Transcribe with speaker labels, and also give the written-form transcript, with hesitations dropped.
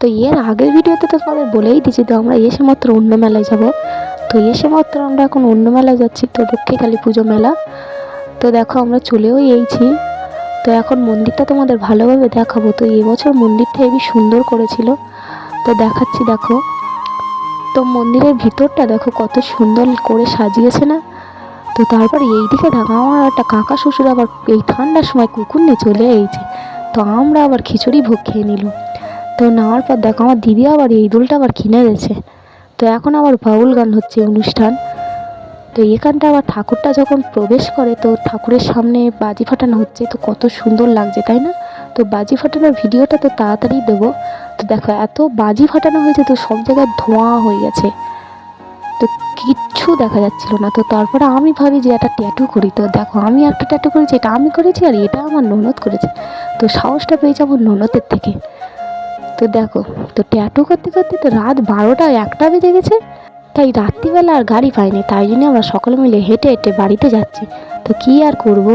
Speaker 1: তো এর আগের ভিডিওতে তো তোমাদের বলেই দিয়েছি, তো আমরা এসে মাত্র অন্য মেলায় যাব। তো এসে মাত্র আমরা এখন অন্য মেলায় যাচ্ছি, তো দক্ষিণকালী পুজো মেলা। তো দেখো আমরা চলেও এইছি। তো এখন মন্দিরটা তোমাদের ভালোভাবে দেখাবো। তো এবছর মন্দিরটা হেবি সুন্দর করেছিল, তো দেখাচ্ছি দেখো। তো মন্দিরের ভিতরটা দেখো কত সুন্দর করে সাজিয়েছে না। তো তারপর এইদিকে দেখো আমার একটা কাকা শ্বশুর আবার এই ঠান্ডার সময় কুকুর নিয়ে চলে এসেছে। তো আমরা আবার খিচুড়ি ভোগ খেয়ে নিল। তো নেওয়ার পর দেখো আমার দিদি আবার এই দুলটা আবার কিনে দিয়েছে। তো এখন আবার বাউল গান হচ্ছে অনুষ্ঠান। তো এখানটা আবার ঠাকুরটা যখন প্রবেশ করে তো ঠাকুরের সামনে বাজি ফাটানো হচ্ছে, তো কত সুন্দর লাগছে তাই না। তো বাজি ফাটানোর ভিডিওটা তো তাড়াতাড়ি দেবো। তো দেখো এত বাজি ফাটানো হয়েছে, তো সব জায়গায় ধোঁয়া হয়ে গেছে, তো কিচ্ছু দেখা যাচ্ছিল না। তো তারপরে আমি ভাবি যে একটা ট্যাটু করি। তো দেখো আমি একটা ট্যাটু করেছি, এটা আমি করেছি আর এটা আমার ননদ করেছে। তো সাহসটা পেয়েছি আমার ননদের থেকে। তো দেখো, তো ট্যাটু করতে করতে তো রাত 12টা 1টা বেজে গেছে। তাই রাত্রিবেলা আর গাড়ি পাইনি, তাই জন্য আমরা সকলে মিলে হেঁটে হেঁটে বাড়িতে যাচ্ছি। তো কী আর করবো।